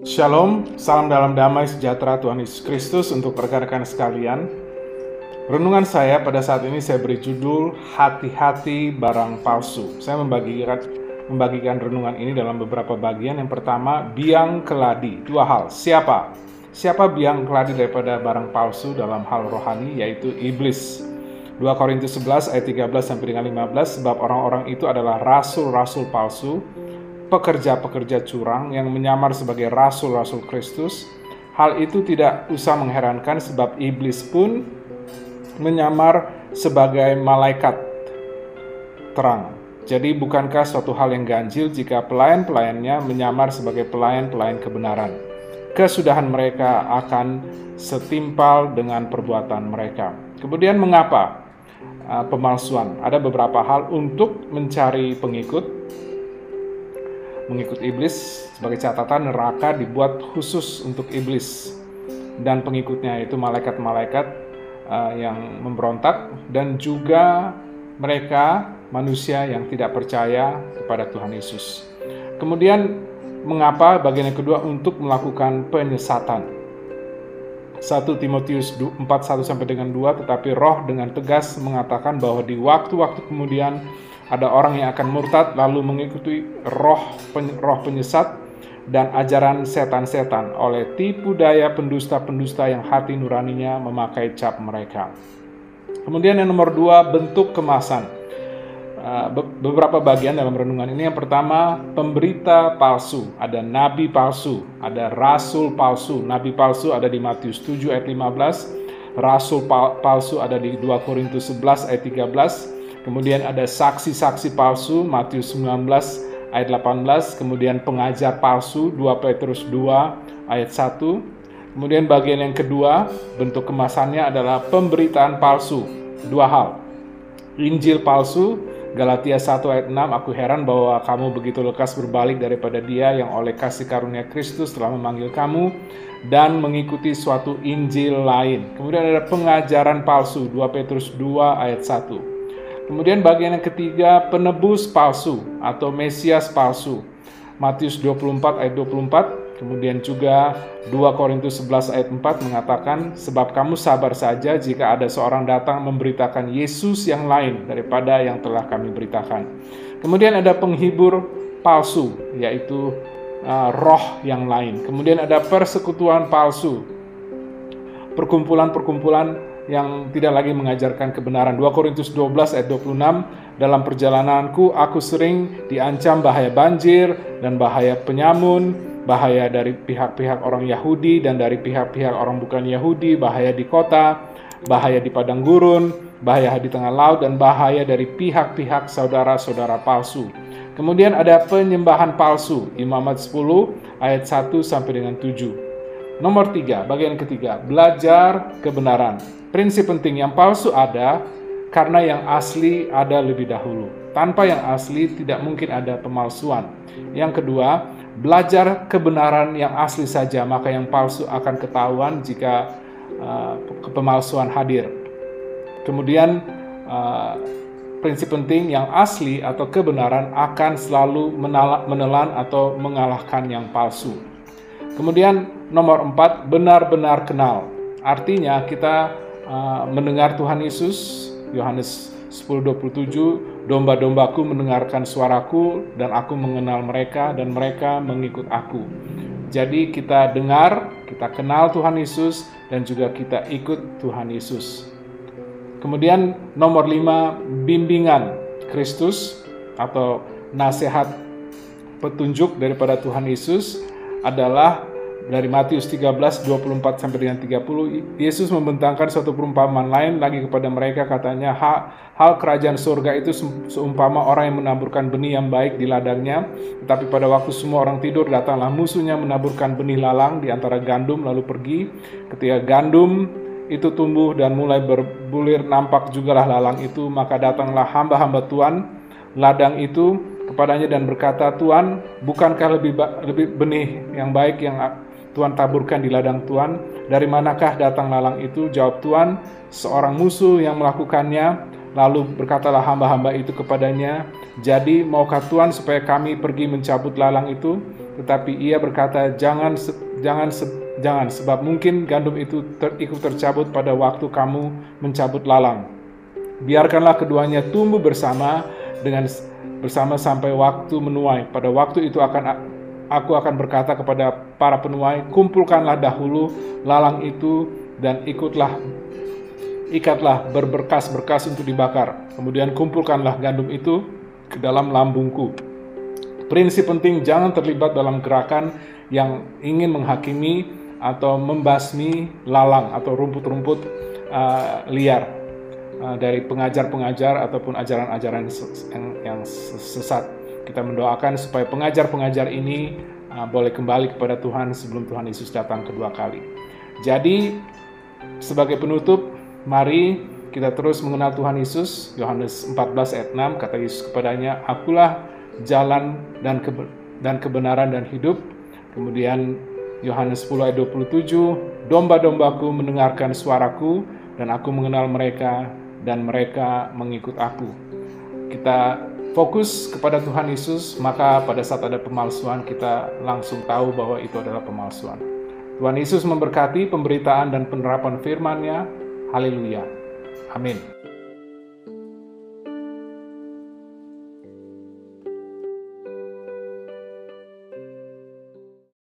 Shalom, salam dalam damai sejahtera Tuhan Yesus Kristus untuk rekan-rekan sekalian. Renungan saya pada saat ini saya beri judul Hati-hati Barang Palsu. Saya membagikan renungan ini dalam beberapa bagian. Yang pertama, biang keladi. Dua hal. Siapa biang keladi daripada barang palsu dalam hal rohani, yaitu iblis. 2 Korintus 11 ayat 13 sampai dengan 15, sebab orang-orang itu adalah rasul-rasul palsu, pekerja-pekerja curang yang menyamar sebagai rasul-rasul Kristus. Hal itu tidak usah mengherankan sebab iblis pun menyamar sebagai malaikat terang. Jadi bukankah suatu hal yang ganjil jika pelayan-pelayannya menyamar sebagai pelayan-pelayan kebenaran? Kesudahan mereka akan setimpal dengan perbuatan mereka. Kemudian mengapa pemalsuan? Ada beberapa hal untuk mencari pengikut iblis. Sebagai catatan, neraka dibuat khusus untuk iblis dan pengikutnya, yaitu malaikat-malaikat yang memberontak dan juga mereka manusia yang tidak percaya kepada Tuhan Yesus. Kemudian mengapa bagian yang kedua untuk melakukan penyesatan. 1 Timotius 4:1 sampai dengan 2, tetapi Roh dengan tegas mengatakan bahwa di waktu-waktu kemudian ada orang yang akan murtad lalu mengikuti roh penyesat dan ajaran setan-setan oleh tipu daya pendusta-pendusta yang hati nuraninya memakai cap mereka. Kemudian yang nomor 2, bentuk kemasan. Beberapa bagian dalam renungan ini. Yang pertama, pemberita palsu. Ada nabi palsu, ada rasul palsu. Nabi palsu ada di Matius 7 ayat 15, rasul palsu ada di 2 Korintus 11 ayat 13. Kemudian ada saksi-saksi palsu, Matius 19 ayat 18. Kemudian pengajar palsu, 2 Petrus 2 ayat 1. Kemudian bagian yang kedua, bentuk kemasannya adalah pemberitaan palsu. Dua hal. Injil palsu, Galatia 1 ayat 6, aku heran bahwa kamu begitu lekas berbalik daripada Dia yang oleh kasih karunia Kristus telah memanggil kamu dan mengikuti suatu Injil lain. Kemudian ada pengajaran palsu, 2 Petrus 2 ayat 1. Kemudian bagian yang ketiga, penebus palsu atau Mesias palsu. Matius 24 ayat 24, kemudian juga 2 Korintus 11 ayat 4 mengatakan, sebab kamu sabar saja jika ada seorang datang memberitakan Yesus yang lain daripada yang telah kami beritakan. Kemudian ada penghibur palsu, yaitu roh yang lain. Kemudian ada persekutuan palsu, perkumpulan-perkumpulan yang tidak lagi mengajarkan kebenaran. 2 Korintus 12 ayat 26, dalam perjalananku aku sering diancam bahaya banjir dan bahaya penyamun, bahaya dari pihak-pihak orang Yahudi dan dari pihak-pihak orang bukan Yahudi, bahaya di kota, bahaya di padang gurun, bahaya di tengah laut, dan bahaya dari pihak-pihak saudara-saudara palsu. Kemudian ada penyembahan palsu, Imamat 10 ayat 1 sampai dengan 7. Nomor 3, bagian ketiga, belajar kebenaran. Prinsip penting, yang palsu ada karena yang asli ada lebih dahulu. Tanpa yang asli tidak mungkin ada pemalsuan. Yang kedua, belajar kebenaran yang asli saja, maka yang palsu akan ketahuan jika pemalsuan hadir. Kemudian prinsip penting, yang asli atau kebenaran akan selalu menelan atau mengalahkan yang palsu. Kemudian nomor 4, benar-benar kenal. Artinya kita mendengar Tuhan Yesus, Yohanes 10:27, domba-dombaku mendengarkan suaraku dan aku mengenal mereka dan mereka mengikut aku. Jadi kita dengar, kita kenal Tuhan Yesus dan juga kita ikut Tuhan Yesus. Kemudian nomor 5, bimbingan Kristus atau nasihat petunjuk daripada Tuhan Yesus adalah dari Matius 13:24 sampai dengan 30. Yesus membentangkan suatu perumpamaan lain lagi kepada mereka, katanya, hal kerajaan surga itu seumpama orang yang menaburkan benih yang baik di ladangnya, tetapi pada waktu semua orang tidur datanglah musuhnya menaburkan benih lalang di antara gandum lalu pergi. Ketika gandum itu tumbuh dan mulai berbulir, nampak jugalah lalang itu, maka datanglah hamba-hamba Tuhan ladang itu kepadanya dan berkata, Tuhan, bukankah lebih benih yang baik yang Tuhan taburkan di ladang Tuhan? Dari manakah datang lalang itu? Jawab Tuhan, seorang musuh yang melakukannya. Lalu berkatalah hamba-hamba itu kepadanya, "Jadi maukah Tuhan supaya kami pergi mencabut lalang itu?" Tetapi ia berkata, jangan, sebab mungkin gandum itu ikut tercabut pada waktu kamu mencabut lalang. Biarkanlah keduanya tumbuh bersama sampai waktu menuai. Pada waktu itu aku akan berkata kepada para penuai, kumpulkanlah dahulu lalang itu dan ikatlah berberkas-berkas untuk dibakar. Kemudian kumpulkanlah gandum itu ke dalam lambungku. Prinsip penting, jangan terlibat dalam gerakan yang ingin menghakimi atau membasmi lalang atau rumput-rumput liar dari pengajar-pengajar ataupun ajaran-ajaran yang sesat. Kita mendoakan supaya pengajar-pengajar ini boleh kembali kepada Tuhan sebelum Tuhan Yesus datang kedua kali. Jadi, sebagai penutup, mari kita terus mengenal Tuhan Yesus. Yohanes 14 ayat 6, kata Yesus kepadanya, "Akulah jalan dan kebenaran dan hidup." Kemudian Yohanes 10 ayat 27, "Domba-dombaku mendengarkan suaraku, dan aku mengenal mereka, dan mereka mengikut aku." Kita fokus kepada Tuhan Yesus, maka pada saat ada pemalsuan, kita langsung tahu bahwa itu adalah pemalsuan. Tuhan Yesus memberkati pemberitaan dan penerapan firman-Nya. Haleluya. Amin.